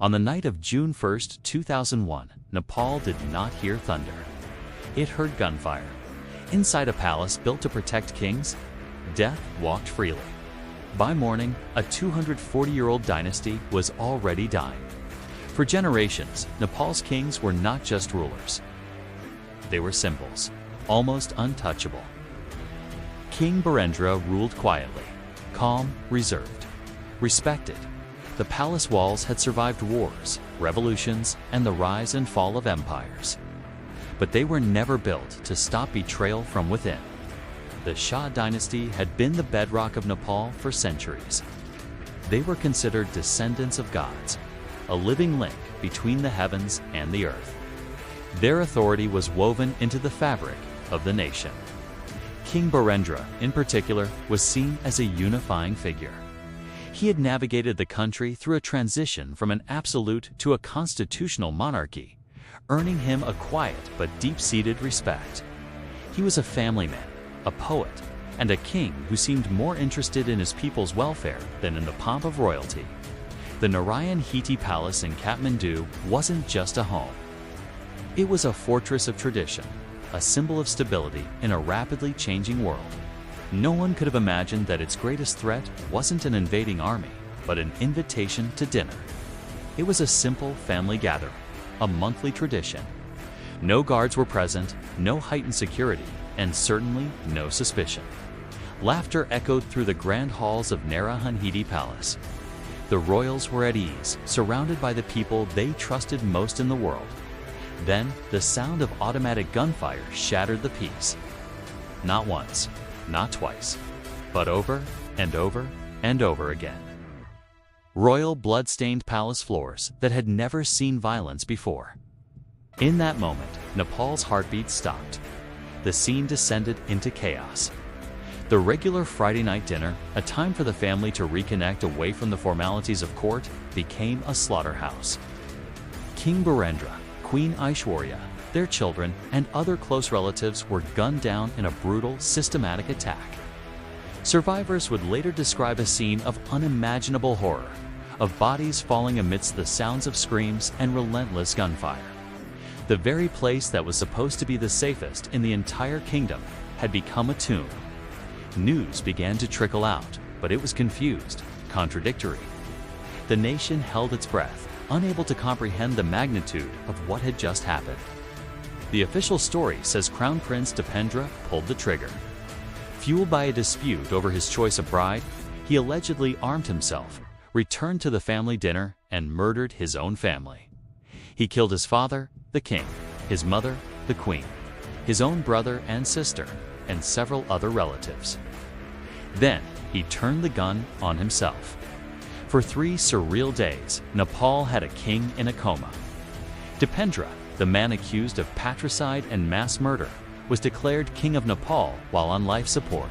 On the night of June 1, 2001, Nepal did not hear thunder. It heard gunfire. Inside a palace built to protect kings, death walked freely. By morning, a 240-year-old dynasty was already dying. For generations, Nepal's kings were not just rulers. They were symbols, almost untouchable. King Birendra ruled quietly, calm, reserved, respected. The palace walls had survived wars, revolutions, and the rise and fall of empires. But they were never built to stop betrayal from within. The Shah dynasty had been the bedrock of Nepal for centuries. They were considered descendants of gods, a living link between the heavens and the earth. Their authority was woven into the fabric of the nation. King Birendra, in particular, was seen as a unifying figure. He had navigated the country through a transition from an absolute to a constitutional monarchy, earning him a quiet but deep-seated respect. He was a family man, a poet, and a king who seemed more interested in his people's welfare than in the pomp of royalty. The Narayanhiti Palace in Kathmandu wasn't just a home. It was a fortress of tradition, a symbol of stability in a rapidly changing world. No one could have imagined that its greatest threat wasn't an invading army, but an invitation to dinner. It was a simple family gathering, a monthly tradition. No guards were present, no heightened security, and certainly no suspicion. Laughter echoed through the grand halls of Narayanhiti Palace. The royals were at ease, surrounded by the people they trusted most in the world. Then, the sound of automatic gunfire shattered the peace. Not once, not twice, but over and over and over again. Royal blood-stained palace floors that had never seen violence before. In that moment, Nepal's heartbeat stopped. The scene descended into chaos. The regular Friday night dinner, a time for the family to reconnect away from the formalities of court, became a slaughterhouse. King Birendra, Queen Aishwarya, their children, and other close relatives were gunned down in a brutal, systematic attack. Survivors would later describe a scene of unimaginable horror, of bodies falling amidst the sounds of screams and relentless gunfire. The very place that was supposed to be the safest in the entire kingdom had become a tomb. News began to trickle out, but it was confused, contradictory. The nation held its breath, unable to comprehend the magnitude of what had just happened. The official story says Crown Prince Dipendra pulled the trigger. Fueled by a dispute over his choice of bride, he allegedly armed himself, returned to the family dinner, and murdered his own family. He killed his father, the king, his mother, the queen, his own brother and sister, and several other relatives. Then, he turned the gun on himself. For 3 surreal days, Nepal had a king in a coma. Dipendra, the man accused of patricide and mass murder, was declared King of Nepal while on life support.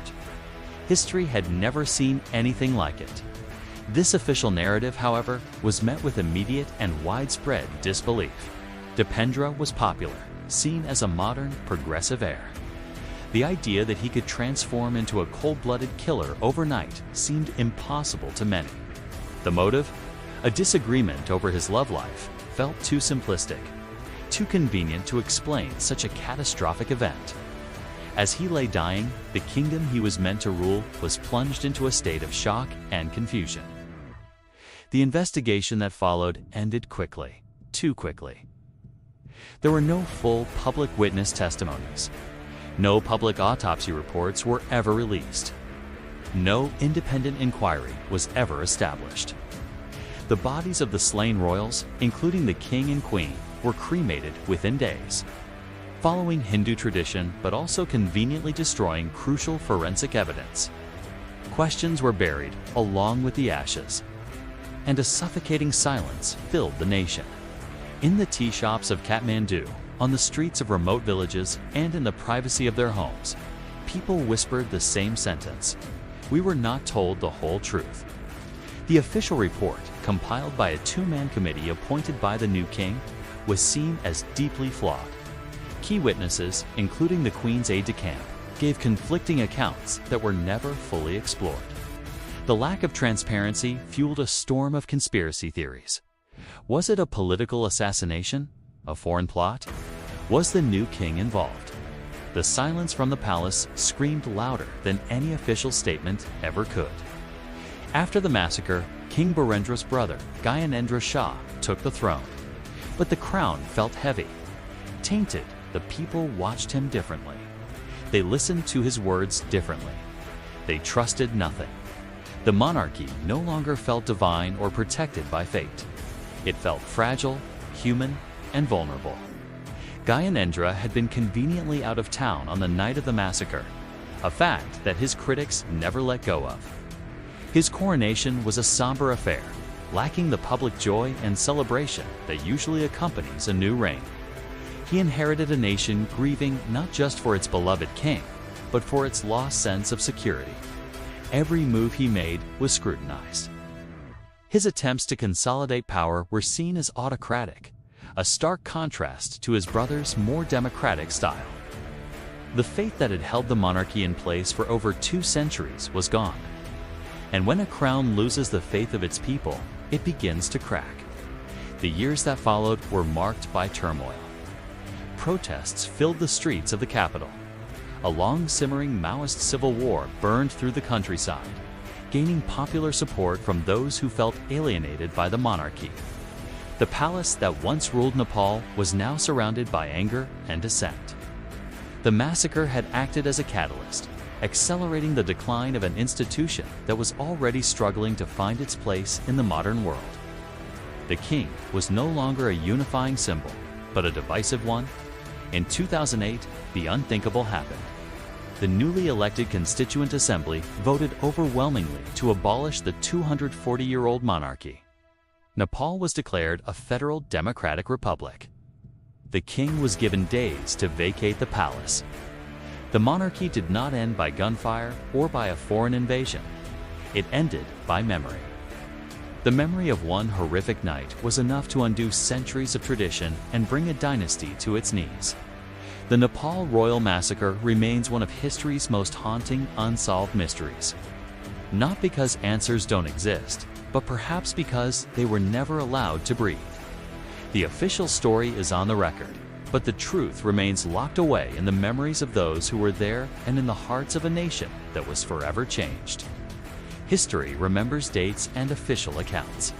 History had never seen anything like it. This official narrative, however, was met with immediate and widespread disbelief. Dipendra was popular, seen as a modern, progressive heir. The idea that he could transform into a cold-blooded killer overnight seemed impossible to many. The motive? A disagreement over his love life felt too simplistic, too convenient to explain such a catastrophic event. As he lay dying, the kingdom he was meant to rule was plunged into a state of shock and confusion. The investigation that followed ended quickly, too quickly. There were no full public witness testimonies. No public autopsy reports were ever released. No independent inquiry was ever established. The bodies of the slain royals, including the king and queen, were cremated within days, following Hindu tradition but also conveniently destroying crucial forensic evidence. Questions were buried along with the ashes, and a suffocating silence filled the nation. In the tea shops of Kathmandu, on the streets of remote villages, and in the privacy of their homes, people whispered the same sentence: "We were not told the whole truth." The official report, compiled by a 2-man committee appointed by the new king, was seen as deeply flawed. Key witnesses, including the Queen's aide-de-camp, gave conflicting accounts that were never fully explored. The lack of transparency fueled a storm of conspiracy theories. Was it a political assassination? A foreign plot? Was the new king involved? The silence from the palace screamed louder than any official statement ever could. After the massacre, King Birendra's brother, Gyanendra Shah, took the throne. But the crown felt heavy. Tainted, the people watched him differently. They listened to his words differently. They trusted nothing. The monarchy no longer felt divine or protected by fate. It felt fragile, human, and vulnerable. Gyanendra had been conveniently out of town on the night of the massacre, a fact that his critics never let go of. His coronation was a somber affair, lacking the public joy and celebration that usually accompanies a new reign. He inherited a nation grieving not just for its beloved king, but for its lost sense of security. Every move he made was scrutinized. His attempts to consolidate power were seen as autocratic, a stark contrast to his brother's more democratic style. The faith that had held the monarchy in place for over 2 centuries was gone. And when a crown loses the faith of its people, it begins to crack. The years that followed were marked by turmoil. Protests filled the streets of the capital. A long-simmering Maoist civil war burned through the countryside, gaining popular support from those who felt alienated by the monarchy. The palace that once ruled Nepal was now surrounded by anger and dissent. The massacre had acted as a catalyst, accelerating the decline of an institution that was already struggling to find its place in the modern world. The king was no longer a unifying symbol, but a divisive one. In 2008, the unthinkable happened. The newly elected Constituent Assembly voted overwhelmingly to abolish the 240-year-old monarchy. Nepal was declared a federal democratic republic. The king was given days to vacate the palace. The monarchy did not end by gunfire or by a foreign invasion. It ended by memory. The memory of one horrific night was enough to undo centuries of tradition and bring a dynasty to its knees. The Nepal Royal Massacre remains one of history's most haunting, unsolved mysteries. Not because answers don't exist, but perhaps because they were never allowed to breathe. The official story is on the record, but the truth remains locked away in the memories of those who were there and in the hearts of a nation that was forever changed. History remembers dates and official accounts.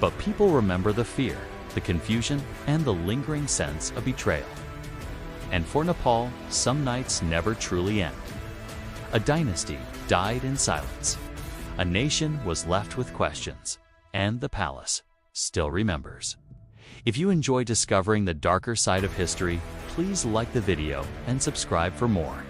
But people remember the fear, the confusion, and the lingering sense of betrayal. And for Nepal, some nights never truly end. A dynasty died in silence. A nation was left with questions, and the palace still remembers. If you enjoy discovering the darker side of history, please like the video and subscribe for more.